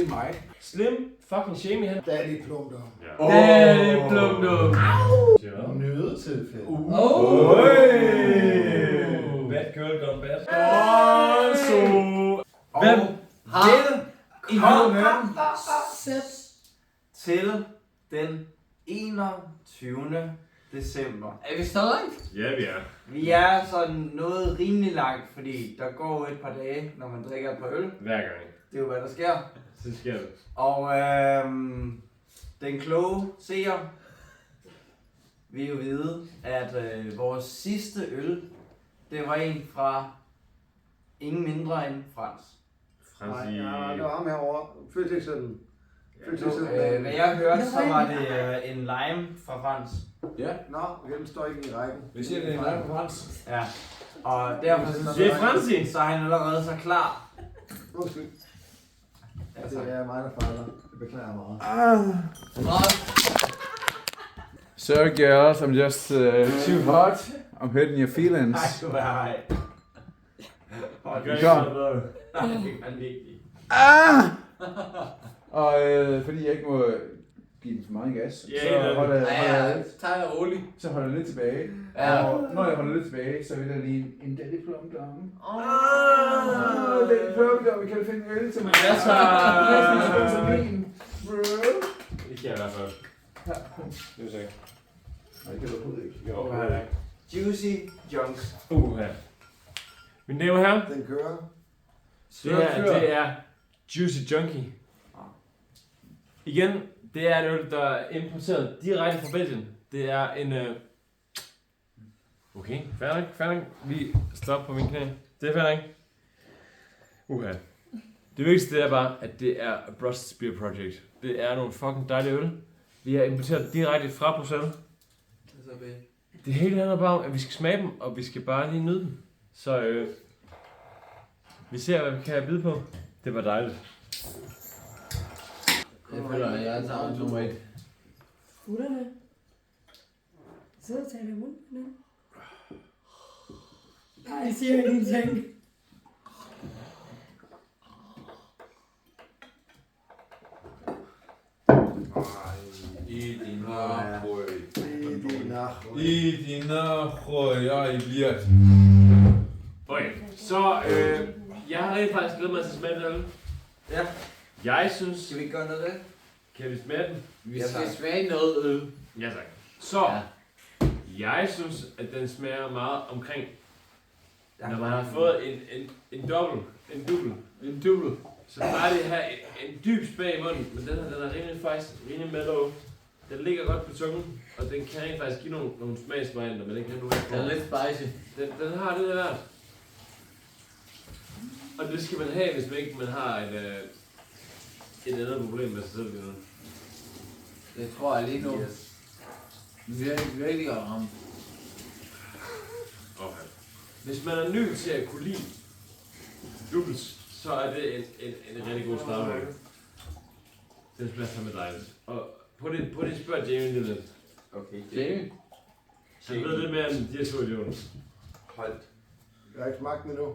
det er mig. Slim fucking shame han. Daddy Plumdum. Ja. Daddy Plumdum. Nødetilfælde. Bad girl gone bad. Hvem har Sæt. til den 21. december? Er vi så langt? Ja, vi er. Vi er sådan noget rimelig langt, fordi der går et par dage, når man drikker et par øl. Hver gang. Det er jo hvad der sker. Så sker det. Og den kloge seer vil jo vide, at vores sidste øl, det var en fra ingen mindre end Frans. Frans i... Ja, der var ham herovre. Fødselscellen. Hvad jeg hørte, så var det en lime fra Frans. Ja. Nå, den står ikke i rækken. Vi siger, det er en lime på Frans. Ja. Og derfor synes Det er Fransi. så er han allerede så klar. Undskyld. Altså, Det er mig, der fejler. Det beklager jeg meget. Sorry girls, I'm just too hot. I'm hurting your feelings. nej, du er hej. Det gør ikke Så. noget bedre. Nej, det er vigtigt. Og fordi jeg ikke må give den for meget gas, Ja, så ja. holder jeg lidt. Tager jeg roligt. Så holder jeg lidt tilbage. Ja. Og når jeg holder lidt tilbage, så vil der lige en Daddy Plumdum. Åh. Daddy Plumdum, kan du finde en øl til mig? Jeg tager- Bro. Det kan jeg i hvert fald. Det er sikkert. Nej, det kan du overhovedet ikke. Jo, Juicy Junks. ja. Mine damer og herrer, Den kører. det er Juicy Junkie. Igen, det er en øl, der er importeret direkte fra Belgien. Det er en... Okay, færdig. Vi stopper på min knæ. Det er færdig. Det vigtigste er bare, at det er Brussels Beer Project. Det er nogle fucking dejlige øl. Vi har importeret direkte fra Bruxelles. Det er så fedt. Det hele handler bare om, at vi skal smage dem, og vi skal bare lige nyde dem. Så vi ser, hvad vi kan byde på. Det var dejligt. Jeg føler, at jeg tager nummer 1. Gutterne. Sidder og taler i munden. Nej, jeg siger ingenting. I din nachrøj. I I din nachrøj, jeg bliver. Okay, så jeg har rigtig faktisk glædet mig til at smage den øl. Ja. Jeg synes... Skal vi gøre noget af det? Kan vi smage den? Vi skal smage noget øl. Ja tak. Så, jeg synes, at den smager meget omkring, når man har fået en dubbel. Så bare det her en dyb smag i munden, men den her, den er rimelig mellow. Den ligger godt på tungen, og den kan rent faktisk give nogle smagsvarianter, men den kan nu ikke Den er lidt spicy. Den har det der. Og det skal man have, hvis man ikke har et andet problem med sig selv. Det tror jeg lige nu. Virkelig godt ramt. Okay. Hvis man er ny til at kunne lide doubles, så er det en rigtig god start. Den smager fandme dejligt. Og på det spørger Jamie lidt. Okay. Jamie? Han ved lidt mere end de her to idioter. Holdt. Jeg har ikke smagt den endnu.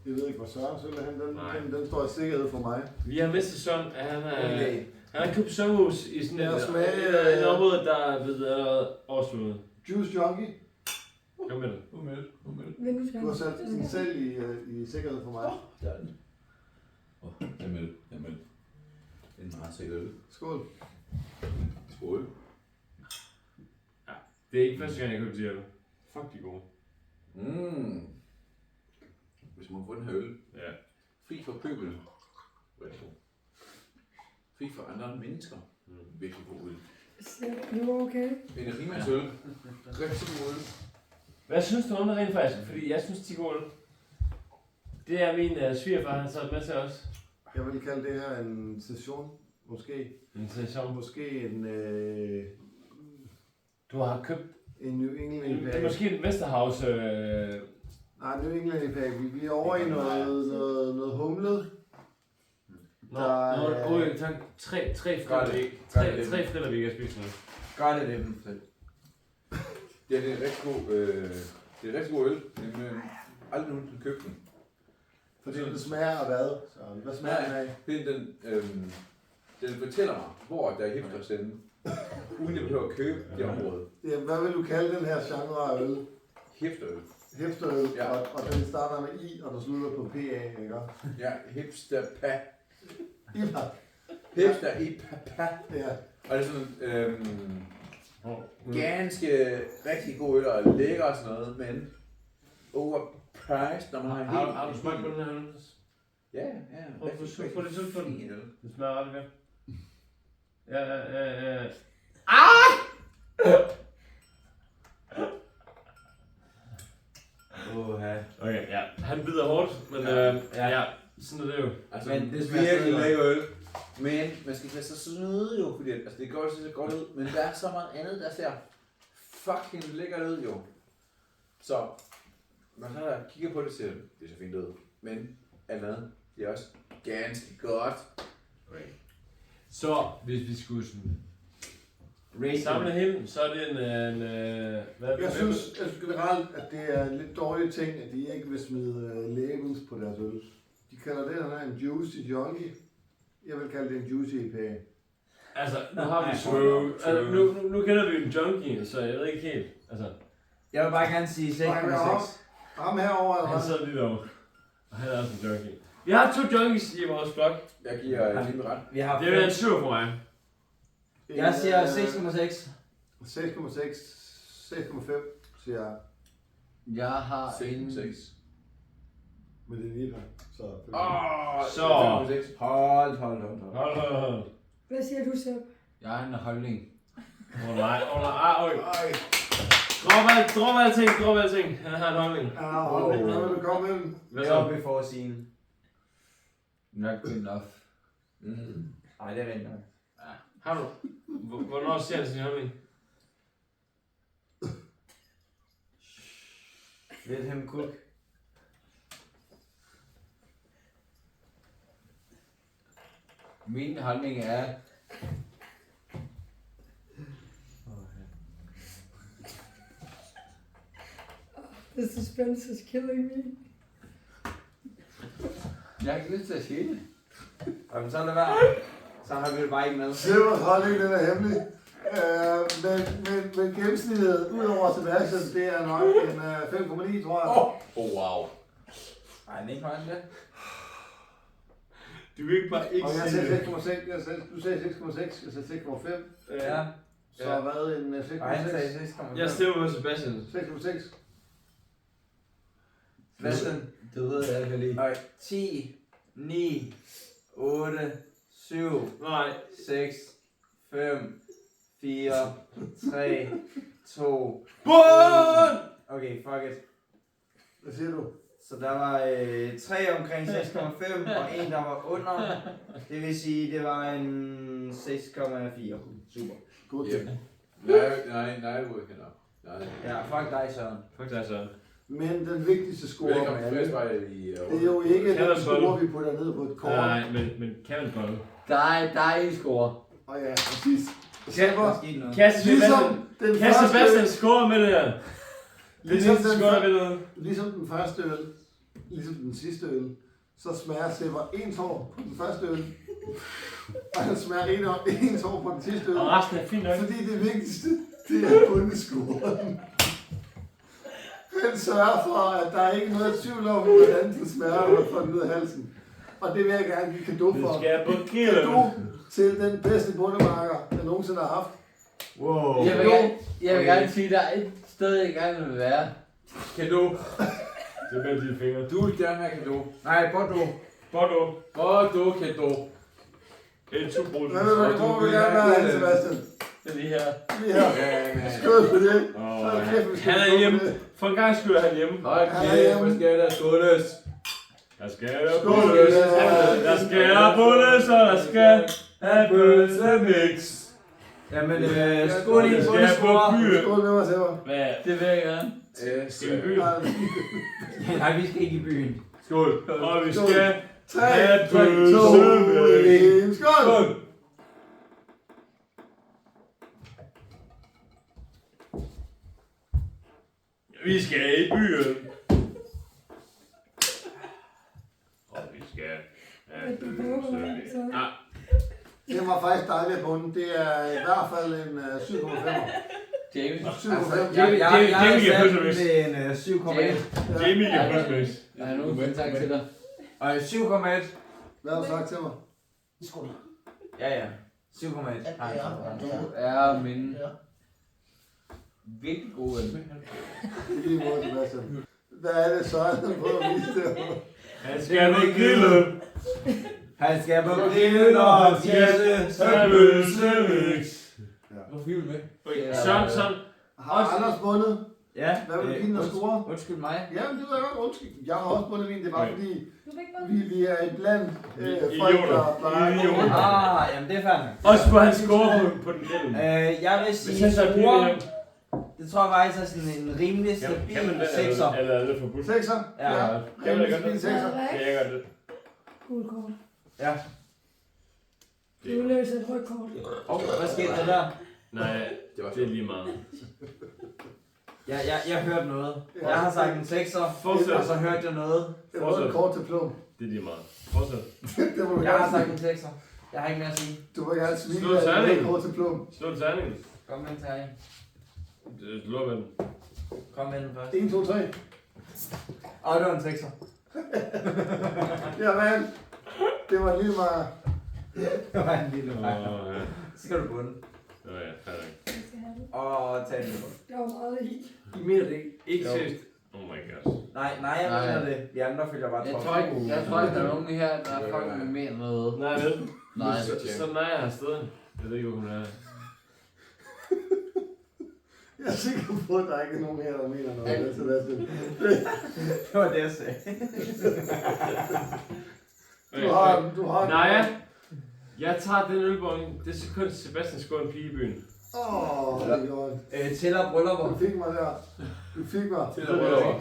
Jeg ved ikke, hvor Søren selv Nej. den står i sikkerhed for mig. Vi har mistet Søren, at Okay. han har købt sommerhus i sådan et område, der er blevet allerede oversvømmet. Juice Junkie. Kom med det. Men nu skal Du har sat den selv i sikkerhed for mig. Der er den. Jeg er med. En meget sikker øl. Skål. Skål. Det er ikke første gang, jeg køber de her. Fuck, de er gode. Hvis man får den her øl. Ja. Fri for pøbel. Fri for andre mennesker. Virkelig god øl. Nu okay. Energimandsøl. Rigtig god øl. Hvad synes du om det rent faktisk? Fordi jeg synes, de er gode. Det er min svigerfar, han tager med til os. Jeg vil kalde det her en session. Måske. En session. Måske en Du har købt New England IPA. måske en Vesterhavs... Nej, New England IPA. Vi er over i noget humlet. Tak. Tre fritter, vi kan spise nu. Gør det dem selv. Ja, det er en rigtig god, det er en rigtig god øl. Men aldrig nogensinde købt den. Fordi det smager af hvad? Så hvad smager den af? Den fortæller mig, hvor der er hipsters henne. Uden jeg behøver at købe det område. Ja, hvad vil du kalde den her genre af øl? Hipsterøl. Hipsterøl, Ja. og den starter med I, og der slutter på PA, ikke? Ja, hipsterpa. IPA. Hipster i papa. Ja. Og det er sådan ganske rigtig god øl og lækker og sådan noget, men overpriced, når man har en Har du smagt på den her øl? Ja, ja. Prøv at få det selv på den. Fin øl. Det smager ret godt. Ja. Okay, ja. Han bider hårdt, men ja, sådan er det jo. Altså, Men det det smager virkelig stadig lækker øl. Men man skal ikke være så snyde jo, fordi altså, det går så godt ud, men der er så meget andet, der ser fucking lækkert ud jo. Så man så der kigger på det, siger det ser fint ud. Men alt andet, det er også ganske godt. Okay. Så hvis vi skulle sådan samle hende, så er det hvad Jeg synes generelt, at det er en lidt dårlig ting, at de ikke vil smide labels på deres øl. De kalder det her en juicy junkie. Jeg vil kalde det en juicy IPA. Altså, nu har vi True. Altså, nu kender vi en junkie, så jeg ved ikke helt. Altså, Jeg vil bare gerne sige 6,6. Ham herovre, han sidder lige derovre. Og han er også en junkie. Vi har 2 junkies i vores blok. Jeg giver lige ret. Vi har Det er en 7 for mig. Jeg siger 6,6. 6,6. 6,5 siger jeg. Jeg har en... 6. Men det er lige så. Så. Hold. Hvad siger du, Sepp? Jeg har en holdning. Nej. Drop alting. Han har en holdning. Hvad vil du komme med? Hvad Jeg er så? oppe i forsiden. Not good enough. Nej, det er rent nok. Har du? Hvornår ser han sin holdning? Let him cook. Min holdning er... The suspense is killing me. Jeg har ikke lyst til at sige det. Jamen, så lad være. Så har vi det bare ikke med. Silvers holdning, den er hemmelig. Men gennemsnittet, udover Sebastian, det er nok en 5,9, tror jeg. Wow. Nej, den er ikke højere end det. Du kan ikke bare ikke Og jeg sige sagde det. 6,6, du sagde 6,6, jeg sagde 6,5. Ja. Så hvad en Og han sagde 6,6? 6,5. Jeg stemmer på Sebastian. 6,6. Sebastian. Det ved jeg ikke lige. Og 10, 9, 8, 7, Nej. 6, 5, 4, 3, 2... Bund! Okay, fuck it. Hvad siger du? Så der var 3 omkring 6,5 og en der var under. Det vil sige, det var en 6,4. Super. God Yep. ting. Nej, godkender. Nej. Ja, fuck dig, Søren. Fuck dig, Søren. Men den vigtigste score med Velkommen alle, til Flæsvej i... det er jo ikke Kan den man score, vi putter ned på et kort. Nej, men kan man bolle? Der er en score. Og ja, præcis. Der Sepper, er sket noget. Kasse ligesom den Kasse første Sebastian score med det her. Ligesom den score med det. ligesom den første øl, ligesom den sidste øl, så smager Sepper en tår på den første øl, og han smager en tår på den sidste øl. Og resten er fint nok. Fordi det vigtigste, det er bundescoren. Han sørger for, at der er ikke noget tvivl om, hvordan den smager, når man får den ned af halsen. Og det vil jeg gerne give kado Det for. skal jeg på Kado til den bedste bundemarker, jeg nogensinde har haft. Wow. Jeg vil gerne sige, at der er et sted, jeg gerne vil være. Kado. Det er mellem dine fingre. Du vil gerne have kado. Nej, Bordeaux. Bordeaux. Kado. Det er 2 brug. Hvor vil gerne være hen, Sebastian? Det er lige her. Lige her. Ja, men... Skål på det. Han er hjemme. For en gang skulle han hjemme. Hold kæft, hvor skal der skåles? Der skal der Skål. bundes. Der skal der bundes, og der skal have bønsemix. Jamen, skål i en Skal jeg på bundescore. byen? Skål med mig, Sepper. Hvad? Det vil jeg gerne. Skal vi i byen? Nej, vi skal ikke i byen. Skål. Og vi Skål. skal 3, have 2, 1. bønsemix. Skål! Vi skal i byen. faktisk dejligt bundet. Det er i hvert fald en 7,5. James. 7,5. Jeg Jamie har giver sat den pølsemix. ved en 7,1. Jamie giver pølsemix. Jeg har nogen kontakt til dig. Og 7,1. Hvad har du sagt til mig? Ja. 7,1. Har jeg sagt. Du er min virkelig gode ven. I lige måde, Sebastian. Hvad er det så, han prøver at vise det? Han skal på grillen. Han skal på grillen og spise Pølsemix. Nu får vi med. Sådan. Har Anders bundet? Ja. Hvad vil du give den at score? Undskyld mig. Ja, men det ved jeg godt. Undskyld. Jeg har også bundet min. Det er bare Okay. fordi, Du vil ikke bare... vi er et blandt Idioter. folk, der plejer. Idioter. Jamen det er fandme. Også på hans score på den grillen. Jeg vil Hvis sige han så er score. hjem. Det tror jeg faktisk er sådan en rimelig stabil Kan man det, 6'er. eller er det forbudt? 6'er? Ja. Kan man Rimelig det godt? stabil 6'er. Kan jeg godt det? Gul kort. Ja. Du løser et rødt kort. Hvad skete der der? Nej, det er lige meget. Jeg hørte noget. Ja. Jeg har sagt en 6'er, Fortsæt. og så hørte jeg noget. Det var et kort til plum. Det er lige meget. Fortsæt. Det må du Jeg har gerne sagt sige. en 6'er. Jeg har ikke mere at sige. Du må gerne smile Slå af terningen. et kort til plum. Slå terningen. Kom med den, Terje. Slå med den. Kom med den først. 1, 2, 3. Og det var en 6'er. Jamen, det var lige meget. Det var en lille fejl. Ja. Så skal du bunde. Nå ja, fair nok. Jeg skal have det. Og tage den. Der var meget i. I mener det ikke? Ikke Jo. seriøst? Oh my god. Nej, jeg Nej. mener det. Vi andre følger bare Jeg trop. tror ikke, der er nogen her, der fucking mener noget. Nej, vel? Nej. Så nej, jeg har stedet. Jeg ved ikke, hvor hun er. Jeg er sikker på, at der ikke er nogen her, der mener noget. Det er Sebastian. Det var det, jeg sagde. Du har Naja, jeg tager den ølbong. Det sekund, Sebastian skår en pige i byen. det gjorde Tæller bryllupper. Du fik mig der. Du fik mig. Til at røde over.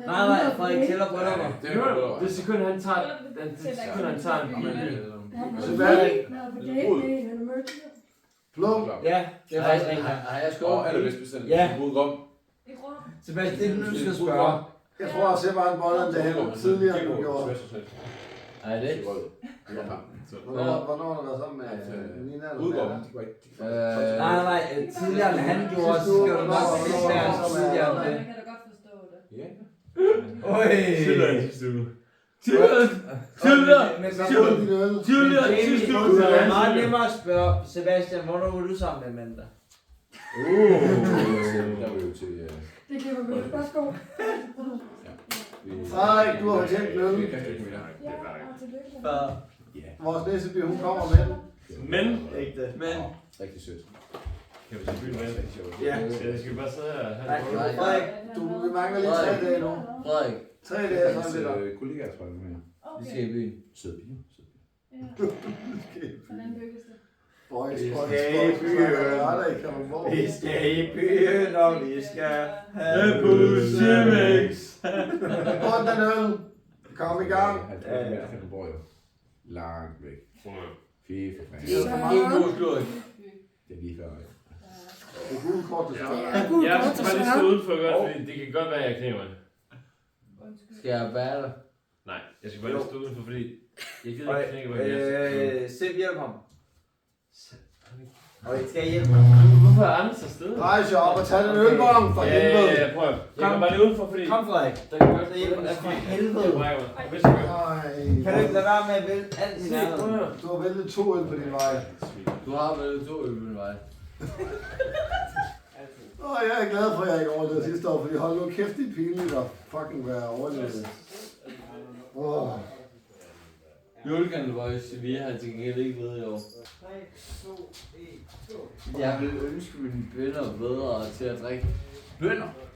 Nej, Frederik, tæller bryllupper. Det er jo Det sekund, han tager, en pige i byen. Så hvad er det? Jeg har på date med en, han er mørk. Plum. Ja, det er faktisk rigtigt. Har jeg Og skåret? allerbedst bestemt. Ja. Mod Rom. I Rom. Sebastian, det er det, du skal spørge. Jeg tror også, jeg var en bolle en dag tidligere, end du gjorde. Nej, det. Hvornår har du været sammen med Nina eller Mod hvad? Rom. De var ikke... Nej, tidligere end han gjorde, så skal du nok lidt mere tidligere end Jeg det. kan da godt forstå det. Ja. Øj! Tidligere Men Så får du din øl. sidste uge. det er meget nemmere at spørge Sebastian, hvornår var du sammen med Amanda? Der var jo til... Det kan man godt. Værsgo. Frederik, du har fortjent en øl. Det kan jeg ikke mere. Ja, og tillykke. Ja. Vores næste by, hun kommer med. Men, Ikke det. Men, Rigtig sødt. kan vi se byen med? Ja. Skal vi bare sidde her og have Nej, det på? nej. Frederik, Vi mangler lige 3 dage nu. Frederik, 3 dage, så er det der. Kollegaer, tror jeg, med. vi skal i byen. Sød pige. Hvordan lykkes det? Boys, Vi boys, skal i boys. byen. Der er i Kalundborg. vi skal i byen, og vi skal have Pølsemix. Bund den øl. Kom i gang. Han bor jo langt væk. Fy for fanden. Det er helt god slået. Det er lige før. Det er gule kort, du Ja. så. Jeg skal bare lige stå udenfor godt, fordi det kan godt være, at jeg knæver det. Skal jeg bære dig? Nej, jeg skal bare lige stå udenfor, fordi jeg gider ikke knække, hvor jeg Sip, hjælp ham. skal. Og I skal hjælpe ham. Hvorfor er Anders afsted? Rejs jer op og tag den ølbong for helvede. Ja, prøv. Jeg går bare lige udenfor, fordi... Kom, Frederik. Der kan godt Så hjælp ham for helvede. Jeg brækker mig. Hvis jeg gør. Kan du ikke lade være med at vælge alt i nærheden? Du har væltet 2 øl på din vej. Du har vel 2 øl på din vej. Jeg er glad for, at jeg ikke overlevede sidste år, fordi hold nu kæft, det er pinligt at fucking være overlevet. Julekan Boys, vi har til gengæld ikke ved i år. 3, 2, 1, 2. Jeg vil ønske mine bønner bedre til at drikke bønner.